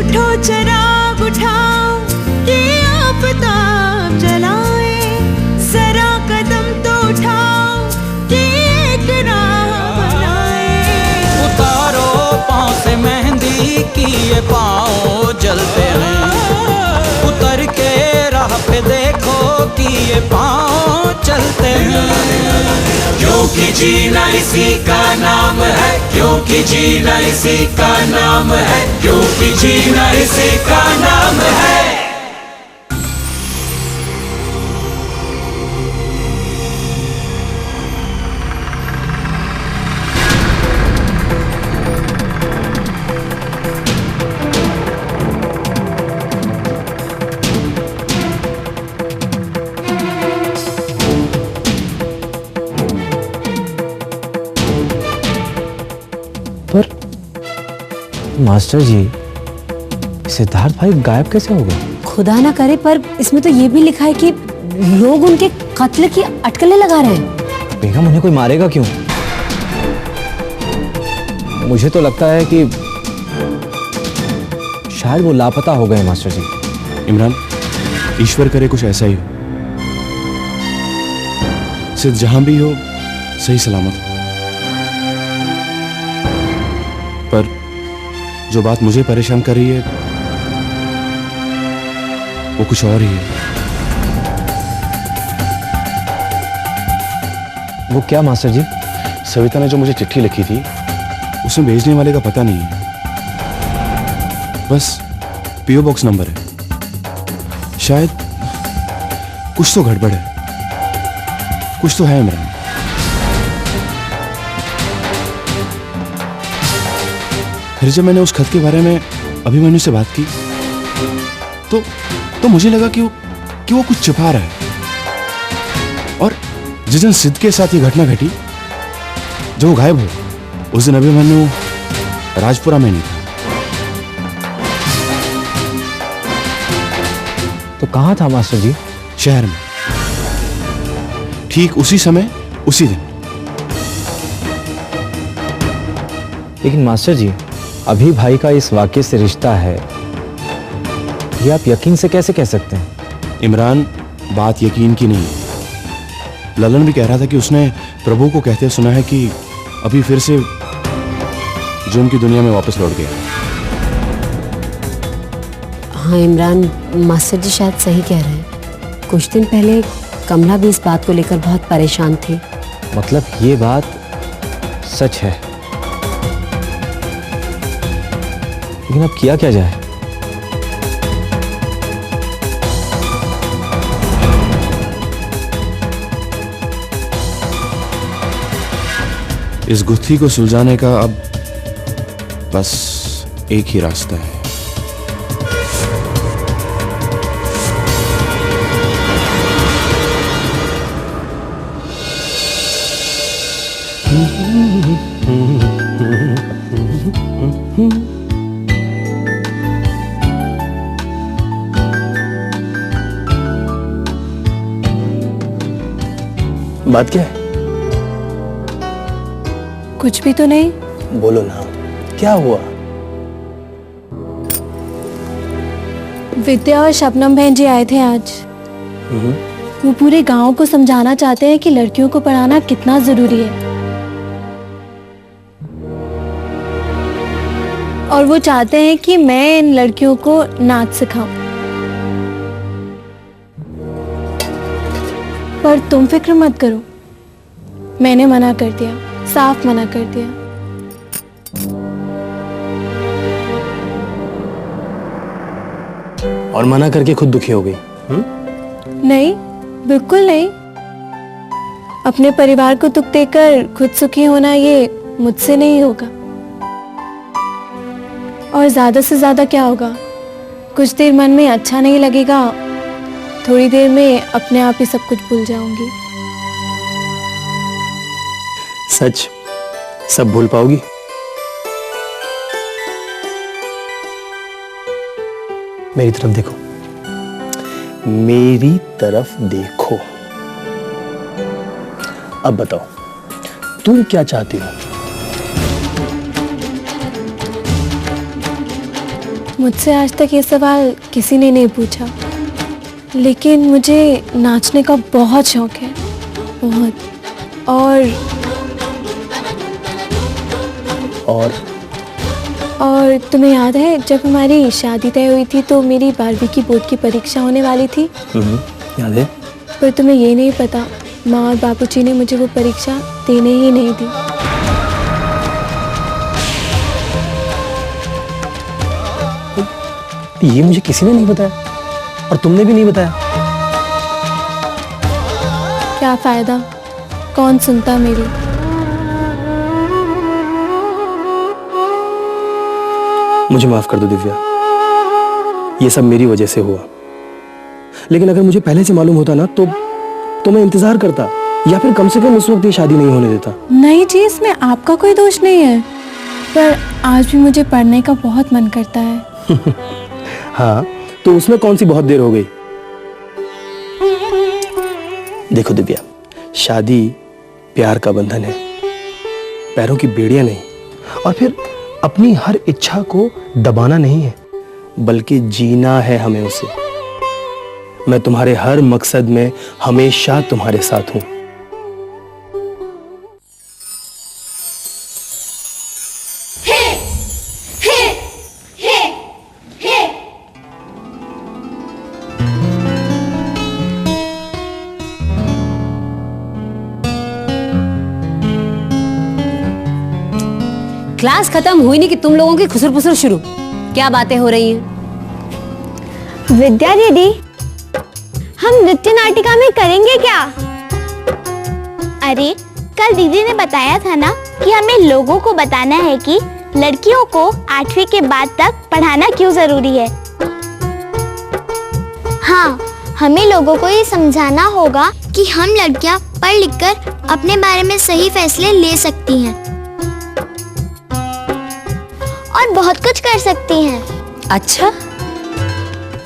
उठो चिराग उठाओ कि आफताब जलाए, जरा कदम तो उठाओ कि एक राह बनाए। उतारो पाँव से मेहंदी की ये पाँव जलते हैं, उतर के राह पे देखो कि ये पाँव चलते हैं। क्योंकि जीना इसी का नाम है, क्योंकि जीना इसी का नाम है, क्योंकि जीना इसी का नाम है। पर मास्टर जी, सिद्धार्थ भाई गायब कैसे हो गए? खुदा ना करे, पर इसमें तो ये भी लिखा है कि लोग उनके कत्ल की अटकलें लगा रहे हैं। बेगम, उन्हें कोई मारेगा क्यों? मुझे तो लगता है कि शायद वो लापता हो गए मास्टर जी। इमरान, ईश्वर करे कुछ ऐसा ही हो। सिद्ध जहां भी हो सही सलामत हो। पर जो बात मुझे परेशान कर रही है वो कुछ और ही है। वो क्या मास्टर जी? सविता ने जो मुझे चिट्ठी लिखी थी उसमें भेजने वाले का पता नहीं है, बस पीओ बॉक्स नंबर है। शायद कुछ तो गड़बड़ है, कुछ तो है इमरान। फिर जब मैंने उस खत के बारे में अभिमन्यु से बात की तो मुझे लगा कि वो कुछ छिपा रहा है। और जिस दिन सिद्ध के साथ ये घटना घटी, जो वो गायब हो, उस दिन अभिमन्यु राजपुरा में नहीं था। तो कहाँ था मास्टर जी? शहर में, ठीक उसी समय उसी दिन। लेकिन मास्टर जी, अभी भाई का इस वाक्य से रिश्ता है, ये आप यकीन से कैसे कह सकते हैं? इमरान, बात यकीन की नहीं है। ललन भी कह रहा था कि उसने प्रभु को कहते सुना है कि अभी फिर से जुर्म की दुनिया में वापस लौट गया। हाँ इमरान, मास्टर जी शायद सही कह रहे हैं। कुछ दिन पहले कमला भी इस बात को लेकर बहुत परेशान थी। मतलब ये बात सच है, लेकिन अब किया क्या जाए? इस गुत्थी को सुलझाने का अब बस एक ही रास्ता है। बात क्या है? कुछ भी तो नहीं। बोलो ना, क्या हुआ? विद्या और शबनम बहन जी आए थे आज। वो पूरे गांव को समझाना चाहते हैं कि लड़कियों को पढ़ाना कितना जरूरी है, और वो चाहते हैं कि मैं इन लड़कियों को नाच सिखाऊं। पर तुम फिक्र मत करो, मैंने मना कर दिया, साफ मना कर दिया। और मना करके खुद दुखी हो गई? नहीं, बिल्कुल नहीं। अपने परिवार को दुख देकर खुद सुखी होना ये मुझसे नहीं होगा। और ज्यादा से ज्यादा क्या होगा, कुछ देर मन में अच्छा नहीं लगेगा, थोड़ी देर में अपने आप ही सब कुछ भूल जाऊंगी। सच? सब भूल पाओगी? मेरी तरफ देखो, मेरी तरफ देखो। अब बताओ, तुम क्या चाहती हो? मुझसे आज तक ये सवाल किसी ने नहीं पूछा, लेकिन मुझे नाचने का बहुत शौक है, बहुत। और तुम्हें याद है जब हमारी शादी तय हुई थी तो मेरी 12वीं की बोर्ड की परीक्षा होने वाली थी? याद है? पर तुम्हें ये नहीं पता, माँ और बापूजी ने मुझे वो परीक्षा देने ही नहीं दी। ये मुझे किसी ने नहीं बताया और तुमने भी नहीं बताया। क्या फायदा, कौन सुनता मेरी। मुझे माफ कर दो दिव्या, ये सब मेरी वजह से हुआ। लेकिन अगर मुझे पहले से मालूम होता ना तो मैं इंतजार करता, या फिर कम से कम उस वक्त ये शादी नहीं होने देता। नहीं जी, इसमें आपका कोई दोष नहीं है, पर आज भी मुझे पढ़ने का बहुत मन करता है। हाँ, तो उसमें कौन सी बहुत देर हो गई। देखो दिव्या, शादी प्यार का बंधन है, पैरों की बेड़ियां नहीं। और फिर अपनी हर इच्छा को दबाना नहीं है, बल्कि जीना है हमें उसे। मैं तुम्हारे हर मकसद में हमेशा तुम्हारे साथ हूं। क्लास खत्म हुई नहीं कि तुम लोगों की खुसर पुसर शुरू। क्या बातें हो रही हैं? विद्या दीदी, हम नृत्य नाटिका में करेंगे क्या? अरे कल दीदी ने बताया था ना कि हमें लोगों को बताना है कि लड़कियों को 8वीं के बाद तक पढ़ाना क्यों जरूरी है। हाँ, हमें लोगों को ये समझाना होगा कि हम लड़कियां पढ़ लिखकर अपने बारे में सही फैसले ले सकती हैं और बहुत कुछ कर सकती हैं। अच्छा,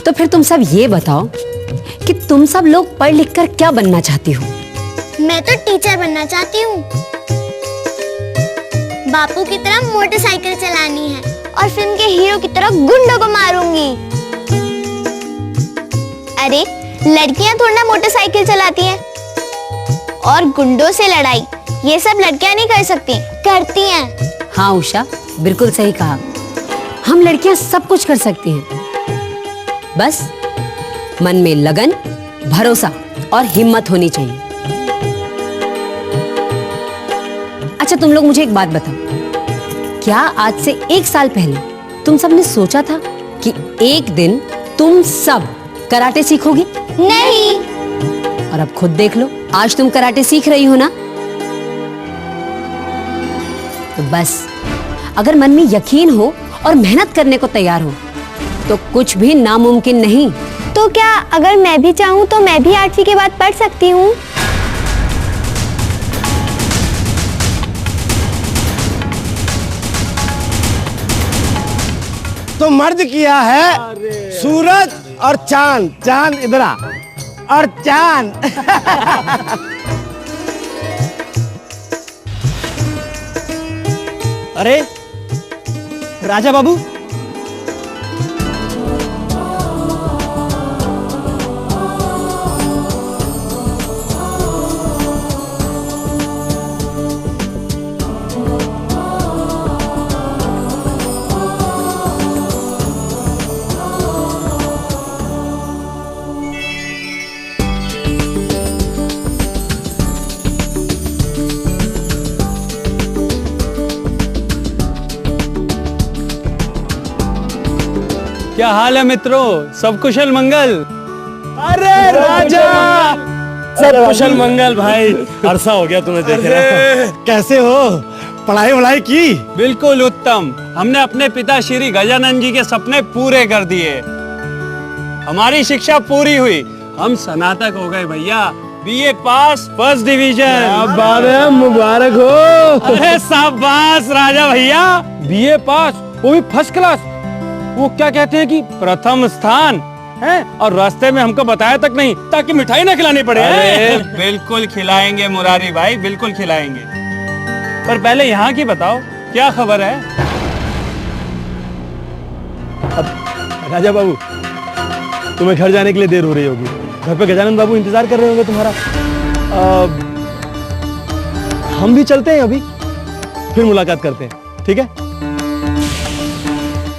तो फिर तुम सब ये बताओ कि तुम सब लोग पढ़ लिख कर क्या बनना चाहती हो? मैं तो टीचर बनना चाहती हूँ। बापू की तरह मोटरसाइकिल चलानी है और फिल्म के हीरो की तरह गुंडों को मारूंगी। अरे लड़कियां थोड़ा ना मोटरसाइकिल चलाती हैं, और गुंडों से लड़ाई ये सब लड़कियां नहीं कर सकती, करती हैं। हाँ उषा, बिल्कुल सही कहा। हम लड़कियां सब कुछ कर सकती हैं, बस मन में लगन, भरोसा और हिम्मत होनी चाहिए। अच्छा तुम लोग मुझे एक बात बताओ, क्या आज से 1 साल पहले तुम सब ने सोचा था कि एक दिन तुम सब कराटे सीखोगी? नहीं। और अब खुद देख लो, आज तुम कराटे सीख रही हो ना। तो बस अगर मन में यकीन हो और मेहनत करने को तैयार हो तो कुछ भी नामुमकिन नहीं। तो क्या अगर मैं भी चाहूँ तो मैं भी 8वीं के बाद पढ़ सकती हूँ? तो मर्द किया है सूरज और चांद, चांद इधर आ और चांद। अरे राजा बाबू, क्या हाल है मित्रों, सब कुशल मंगल? अरे राजा, सब कुशल मंगल भाई। अरसा हो गया तुम्हें देखे। कैसे हो, पढ़ाई वढ़ाई की? बिल्कुल उत्तम। हमने अपने पिता श्री गजानन जी के सपने पूरे कर दिए, हमारी शिक्षा पूरी हुई, हम स्नातक हो गए भैया। बीए पास, फर्स्ट डिवीजन। मुबारक हो। अरे शाबाश राजा भैया, बीए पास, वो भी फर्स्ट क्लास। वो क्या कहते हैं कि प्रथम स्थान है, और रास्ते में हमको बताया तक नहीं ताकि मिठाई ना खिलानी पड़े। बिल्कुल खिलाएंगे मुरारी भाई, बिल्कुल खिलाएंगे। पर पहले यहाँ की बताओ, क्या खबर है? अब राजा बाबू, तुम्हें घर जाने के लिए देर हो रही होगी। घर पे गजानन बाबू इंतजार कर रहे होंगे तुम्हारा। हम भी चलते हैं अभी, फिर मुलाकात करते हैं, ठीक है?